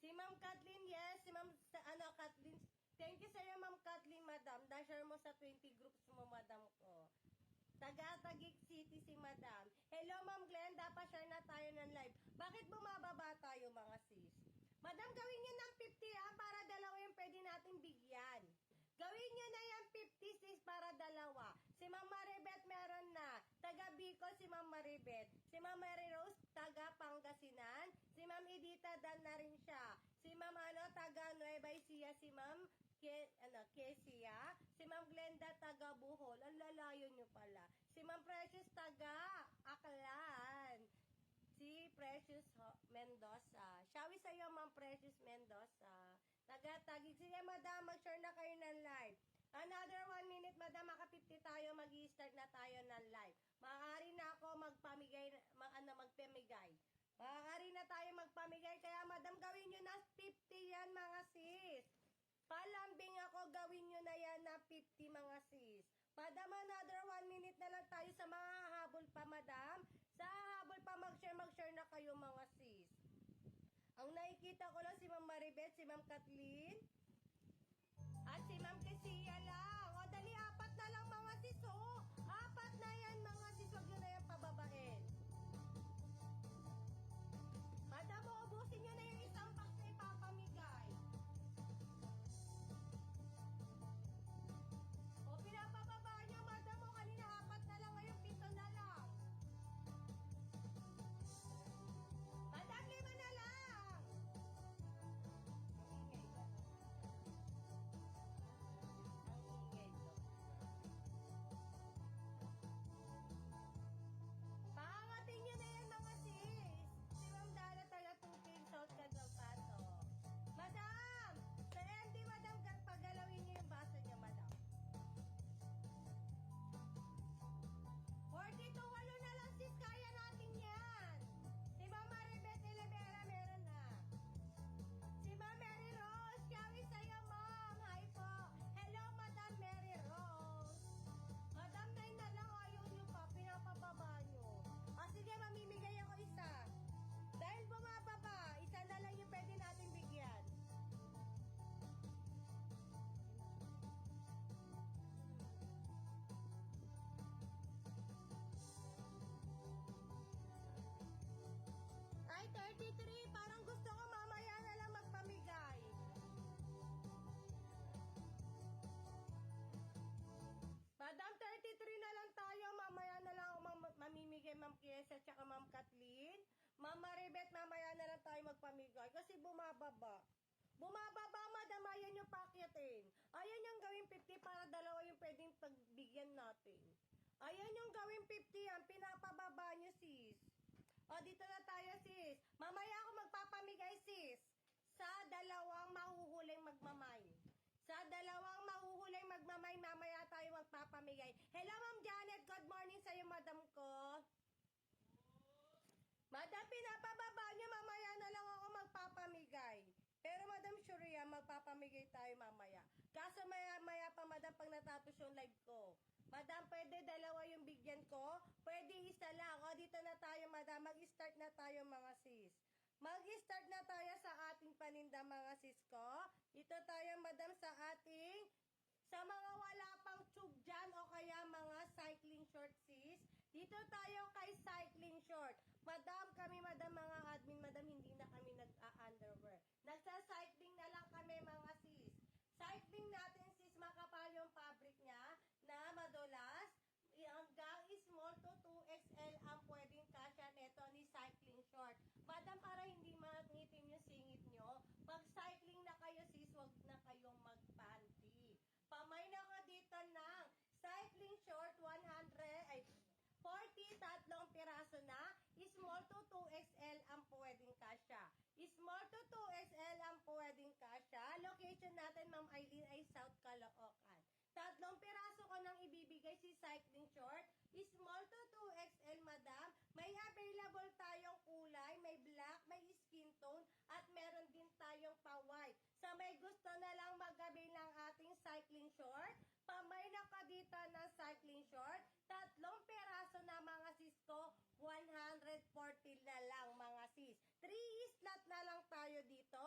Si Ma'am Kathleen, yes. Si Ma'am, Kathleen. Thank you sa iyo, Ma'am Kathleen, madam. Da-share mo sa 20 groups mo, madam ko. Taga-Taguig City si madam. Hello, Ma'am Glenda. Pa-share na tayo ng live. Bakit bumababa tayo, mga sis? Madam, gawin nyo ng 50, para dalawa yung pwede natin bigyan. Gawin nyo na yan 50 sis para dalawa. Si Ma'am Maribet meron na. Taga Bicol si Ma'am Maribet. Si Ma'am Mary Rose taga Pangasinan. Si Ma'am Edita Dan na rin siya. Si Ma'am taga Nueva Ecija. Si Ma'am Kesia. Si Ma'am Glenda taga Bohol. Ang lalayo nyo pala. Si Ma'am Precious taga Aklan. Si Precious Mendoza. Shawi sa iyo, Ma'am Precious Mendoza. Taga-Taguig. Sige, madam, mag-share na kayo ng live. Another 1 minute, madam, maka-50 tayo, mag-i-start na tayo ng live. Maaari na ako magpamigay, magpamigay. Maaari na tayo magpamigay, kaya madam, gawin nyo na 50 yan, mga sis. Palambing ako, gawin nyo na yan na 50, mga sis. Madam, another 1 minute na lang tayo sa mga habol pa, madam. Sa habol pa, mag-share na kayo, mga sis. Ang nakikita ko lang si Ma'am Maribet, si Ma'am Kathleen, at si Ma'am Kesia lang. O, dali, 4 na lang, mga sis, o. 4 na yan, mga sis. Huwag nyo na yan pababain. Madam, ubusin nyo na yung isang box na ipapamigay. O, pinapababa nyo, madam, o. Kanina 4 na lang, ngayon 7 na lang. Madam, 5 na lang. Pangatin nyo na yan, mga sis. Si Ma'am Dala taga 2K South Cagapato. Madam! Sa MD, madam, pagalawin nyo yung baso nyo, madam. 42, 8 na lang, sis. Kaya natin yan. Si Ma'am Maribet Elevera, meron na. Si Ma'am Mary Rose, shawi sa'yo, ma'am. Hi po. Hello, Madam Mary Rose. Madam, 9 na lang, ayaw nyo pa. Pinapababa nyo. Sige, mamimigay ako isa. Dahil bumababa, isa na lang yung pwede natin bigyan. Ay, 33. Parang gusto ko mamaya na lang magpamigay. Madam, 33 na lang tayo. Mamaya na lang ako mamimigay, Ma'am Kiesa at Ma'am Kathleen. Ma'am Maribet, mamaya na lang tayo magpamigay. Kasi bumababa. Bumababa, madam. Ayan yung pakyatin. Ayan yung gawin 50 para dalawa yung pwedeng pagbigyan natin. Ayan yung gawin 50 yan. Pinapababa nyo, sis. O, dito na tayo, sis. Mamaya ako magpapamigay, sis. Sa dalawang mahuhuling magmamay. Sa dalawang mahuhuling magmamay, mamaya tayo magpapamigay. Hello, Ma'am Janet. Good morning sa'yo, madam ko. Madam, pinapababa niyo, mamaya na lang ako magpapamigay. Pero, Madam Shuria, magpapamigay tayo mamaya. Kaso maya pa, madam, pag natapos yung live ko. Madam, pwede dalawa yung bigyan ko? Pwede isa lang. O, dito na tayo, madam. Mag-start na tayo, mga sis. Mag-start na tayo sa ating paninda, mga sis ko. Dito tayo, madam, sa mga wala pang tube dyan o kaya mga cycling short, sis. Dito tayo kay cycling short. Madam, mga admin, madam, hindi na kami nag-underwear. Nagsa-cycling na lang kami, mga sis. Cycling natin, sis, makapal yung fabric niya na madulas. Hanggang small to 2XL ang pwedeng kasya neto ni cycling short. Madam, para hindi mangitim yung singit nyo, pag cycling na kayo, sis, wag na kayong magpanty. Pamay na ko dito ng cycling short 40, 3 piraso na. Small to 2XL ang pwedeng kasya. Small to 2XL ang pwedeng kasya. Location natin, Ma'am Eileen, ay South Caloocan. 3 piraso ko nang ibibigay si cycling short. Small to 2XL, madam. May available tayong kulay, may black, may skin tone, at meron din tayong pa-white. Sa may gusto na lang magabi ng ating cycling short, pamay na ka dito ng cycling short. 3 piraso na, mga sis ko, 140 na lang, mga sis. 3 slot na lang tayo dito.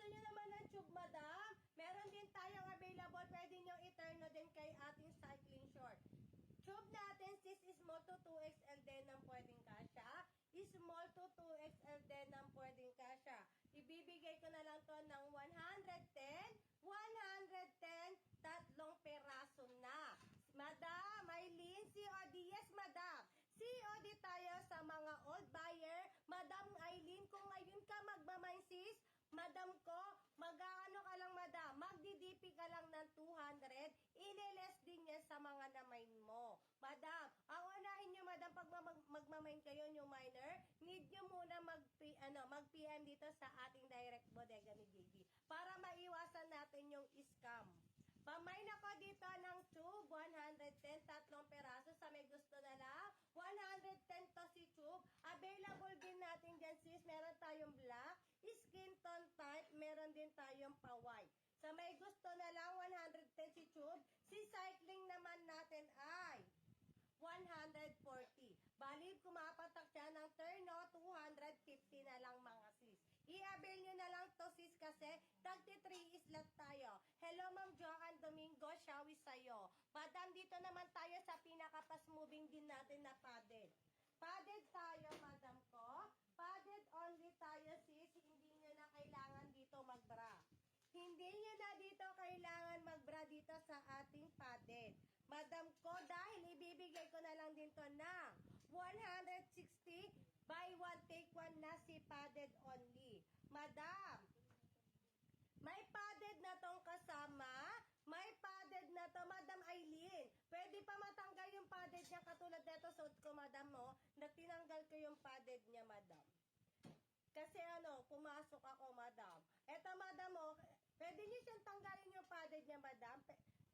nyo naman ng tube, madam? Meron din tayong available. Pwede nyo i-turn na din kay ating cycling short. Tube natin, sis, small to 2XL din ang pwedeng kasha. Small to 2XL din ang pwedeng kasha. Ibibigay ko na lang to ng 110, 110, tatlong peraso na. Madam, Eileen, COD. Yes, madam. COD tayo sa mga old buyer. Madam Eileen, kung ngayon ka magmamay, madam ko, mag-ano ka lang, madam, magdi-DP ka lang ng 200, ililes din niya sa mga namain mo. Madam, ang unahin nyo, madam, pag magmamain kayo, yung minor, need nyo muna mag-PM dito sa ating direct bodega ni JB para maiwasan natin yung scam. Pamain ako dito ng tube, 110, tatlong peraso. Sa may gusto na lang, 110 to si tube. Available din natin dyan, sis. Meron tayong black, skin tone type, meron din tayong pa-white. Sa may gusto na lang, 110 si tube. Si cycling naman natin ay 140. Bali, kumapatak siya ng turno, 250 na lang mga sis. I-avail nyo na lang to, sis, kasi tagti 3 slot tayo. Hello, Ma'am Joanne Domingo, shawi sa'yo. Madam, dito naman tayo sa pinaka-fast moving din natin na padded. Padded tayo, madam ko. Padded only tayo, sis. Hindi nyo na kailangan dito mag-bra. Hindi nyo na dito kailangan mag-bra dito sa ating padded. Madam ko, dahil ibibigay ko na lang din to na 160 buy one take one na si padded only. Madam, may padded na tong kasama. May padded na to, Madam Eileen. Pwede pa matanggal yung padded niya katulad nito suot ko, madam, mo, na tinanggal ko yung padded niya, madam. Kasi pumasok ako, madam. Eto, madam, pwede niyo siyang tanggalin yung padded niya, madam.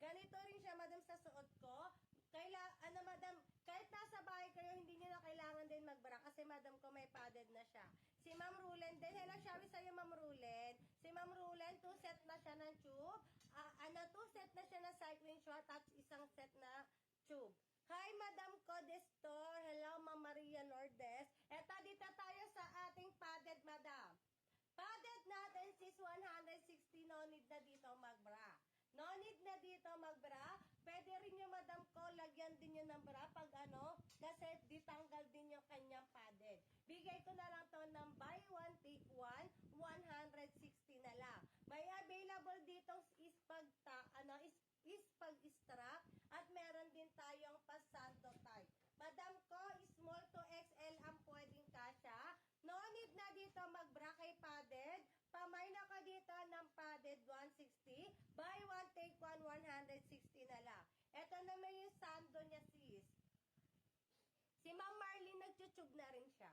Ganito rin siya, madam, sa suot ko. Madam, kahit nasa bahay kayo, hindi niyo na kailangan din magbara kasi madam ko may padded na siya. Si Ma'am Rulen din, hello, shawi sa'yo, Ma'am Rulen. Si Ma'am Rulen, 2 set na siya ng tube. 2 set na siya na cycling short at isang set na tube. Hi, Madam Codestor. Hello, Ma'am Maria Lourdes. Eto, dito tayo sa ating padded, madam. Padded natin, sis, 160. No need na dito magbra. No need na dito magbra. Pwede rin yung madam ko, lagyan din yun ng bra pag kasi ditanggal din yung kanyang padded. Bigay ko na lang to ng buy one, take one, 160 na lang. May available ditong ispag-strap at meron din tayong pasando type. Madam ko, small to XL ang pwedeng kasya. No need na dito magbra kay padded. Pamay na ka dito ng padded 160. Buy one, take one, 160 na lang. Ito naman yung sando niya, sis. Si Ma'am Marlene nagtutube na rin siya.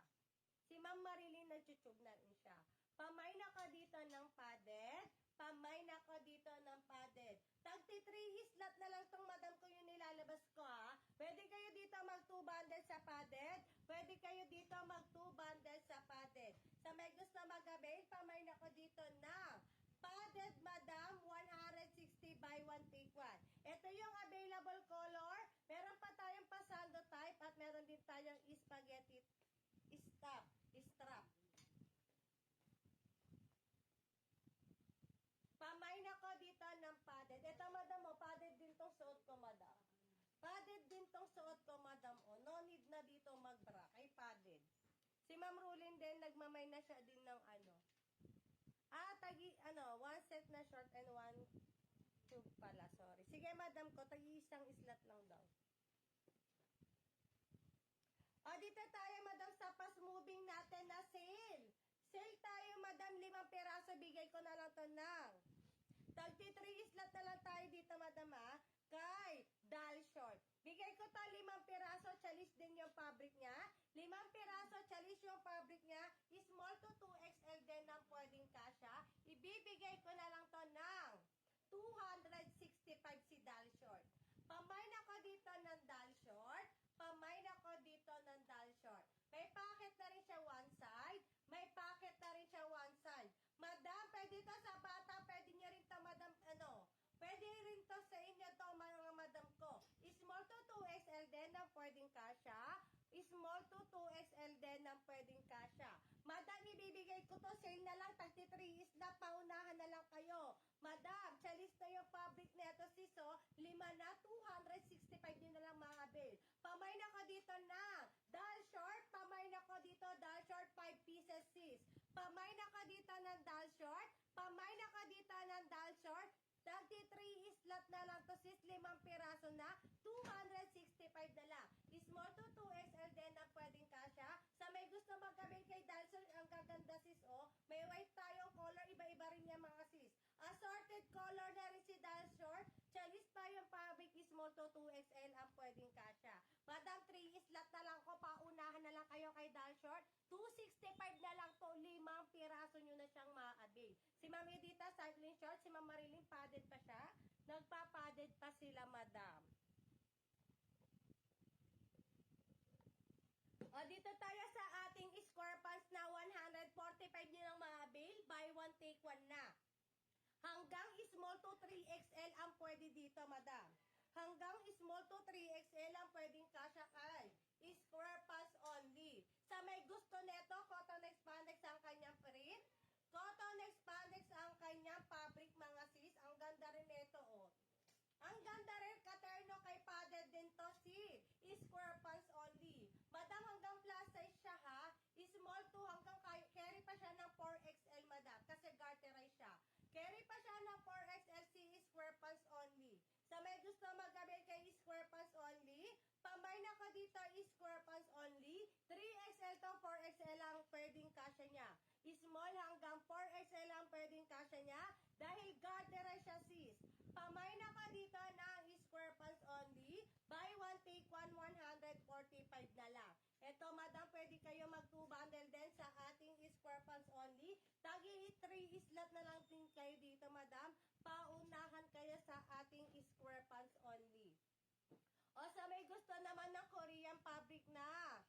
Si Ma'am Marilyn nagtutube na rin siya. Pamay na ka dito ng padded. Pamay na ka dito ng padded. Tagti 3 slot na lang tong madam ko yung nilalabas ko, ha. Pwede kayo dito mag 2 bundles sa padded. Pwede kayo dito mag 2 bundles sa padded. Sa may gusto mag-avail, pamay na ko dito na padded, madam, 160 buy one take one. Ito yung available color. Meron pa tayong pasando type at meron din tayong spaghetti strap. Pamay na ko dito ng padded. Ito, madam, padded din tong suot ko, madam. Padded din tong suot ko, madam, No need na dito magbra kay padded. Si Ma'am Rulin din, nagmamay na siya din ng one set na short and one tube pala, sorry. Sige, madam ko, isang slot lang daw. Dito tayo, madam, sa fast moving natin na sale. Sale tayo, madam, 5 peraso, bigay ko na lang to ng. Tagti 3 slot na lang tayo dito, madam, kay Dal Short. Bigay ko to 5 peraso, chalis din yung fabric niya. 5 peraso, chalis yung fabric niya. Small to 2XL din ang pwedeng kasya. Ibibigay ko na lang to ng 265 si Dal Short. Pamay na ko dito ng Dal Short. Pamay na ko dito ng Dal Short. May pocket na rin siya one side. May pocket na rin siya one side. Madam, pwede to sa bata. Pwede nyo rin to, madam, pwede rin to sa inyo to, mga madam ko. Small to 2XL din ang pwedeng kasya. Small to 2XL din ang pwedeng kasya. ibibigay ko to, sale na lang, 33 isla, paunahan na lang kayo. Madam, chalis na yung fabric neto sis, oh. 5 na, 265 nyo na lang mga babe. Pamay na ko dito na, doll short, pamay na ko dito, doll short, 5 pieces sis. Pamay na ko dito ng doll short, pamay na ko dito ng doll short, 33 islat na lang to sis, 5 piraso na, 265 na lang. Small to 2XL din na pwedeng kasya. Sa may gusto magkamit kay Dalson, ang gaganda sis, oh. May white tayong color, iba-iba rin yan mga sis. Assorted color na rin si Dal Short. Chalis tayong fabric, small to 2XL ang pwedeng kasya. Madam, 3 islat na lang ko, paunahan na lang kayo kay Dal Short. 265 na lang to, 5 piraso nyo na siyang maabil. Si Ma'am Edita, cycling short. Si Ma'am Marilyn, padded pa siya. Nagpa-padded pa sila, madam. O, dito tayo sa ating square pants na 145 nyo lang maabil. Buy one, take one na. Hanggang small to 3XL ang pwede dito, madam. Hanggang small to 3XL ang pwedeng kasya kay square pants only. Sa may gusto neto, cotton spandex ang kanyang print. Cotton spandex ang kanyang fabric, mga sis. Ang ganda rin neto, oh. Ang ganda rin, katerno kay padded din to, si square pants only. Madam, hanggang plus size siya, ha. Small to hanggang carry pa siya ng 4XL, madam. Kasi garterize siya. Carry pa siya ng 4XL, si square pants only. Sa may gusto magabil kay square pants only, pambay na ko dito, square pants only. 3XL to 4XL ang pwedeng kasya niya. Small hanggang 4XL ang pwedeng kasya niya. Dahil garterize siya, sis. Pamay na ka dito ng square pants only. Buy one, take one, 145 na lang. Ito, madam, pwede kayo mag-2 bundle din sa ating square pants only. Tagi 3 islat na lang din kayo dito, madam. Paunahan kayo sa ating square pants only. O sa may gusto naman ng Korean fabric na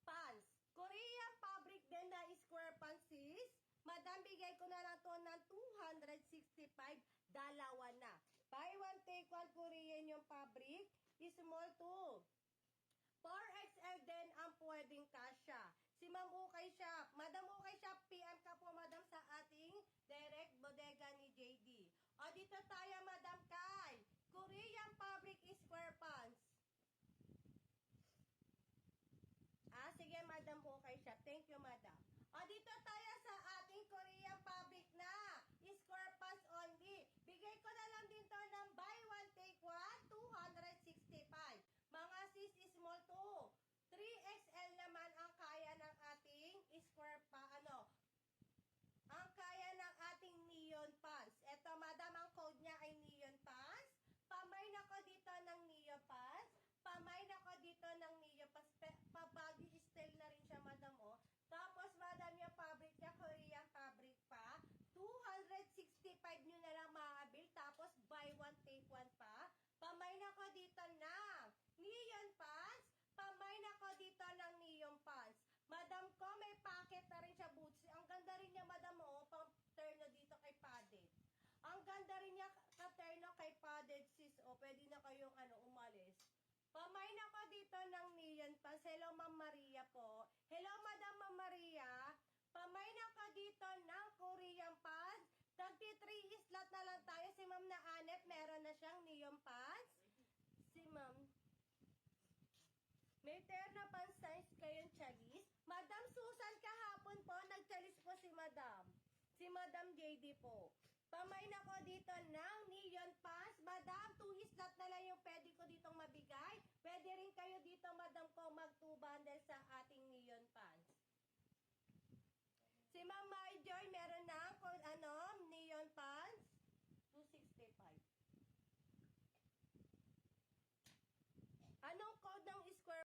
pants. Korean fabric din na square pants, sis. Madam, bigay ko na lang to ng 265, dalawa na. Buy one, take one, Korean yung fabric. Small to 4XL din ang pwedeng kasya. Si Ma'am Ukay Shop. Madam Ukay Shop, PM ka po, madam, sa ating direct bodega ni JD. O, dito tayo, madam, kay Korean fabric square pants. Sige, madam Ukay Shop. Thank you, madam. O, dito tayo sa ating Korean fabric na square pants only. Bigay ko na lang din to ng buy one, take one, 265. Mga sis, small to 3XL naman ang kaya ng ating square ang kaya ng ating neon pants. Ito, madam, ang code niya ay neon pants. Pamay na ko dito ng neon pants. Pamay na ko dito ng neon pants. Pabaggy style na rin siya, madam, oh. Tapos, madam, yung fabric niya, Korean fabric pa. 265 nyo na lang maabil. Tapos, buy one, take one pa. Pamay na ko dito ng neon pants. Pamay na ko dito ng neon pants. Madam ko, may packet na rin siya, boots. Ang ganda rin niya, madam, oh, pang terno dito kay padded. Ang ganda rin niya, katerno kay padded, sis, oh. Pwede na kayong, umalis. Pamay na ko dito ng neon pants. Hello, Ma'am Maria po. Hello, Madam Ma'am Maria. Pamay na ko dito ng Korean pants. 33 islat na lang tayo. Si Ma'am na Anet, meron na siyang neon pants. Si Ma'am. May terna pang size kayong chalis. Madam Susan, kahapon po, nagchalis po si Madam. Si Madam JD po. Pamay na ko dito ng neon pants. Madam, 2 islat na lang yung pwede ko ditong mabigay. Pwede rin kayo dito, madam ko, mag 2 bundle sa ating neon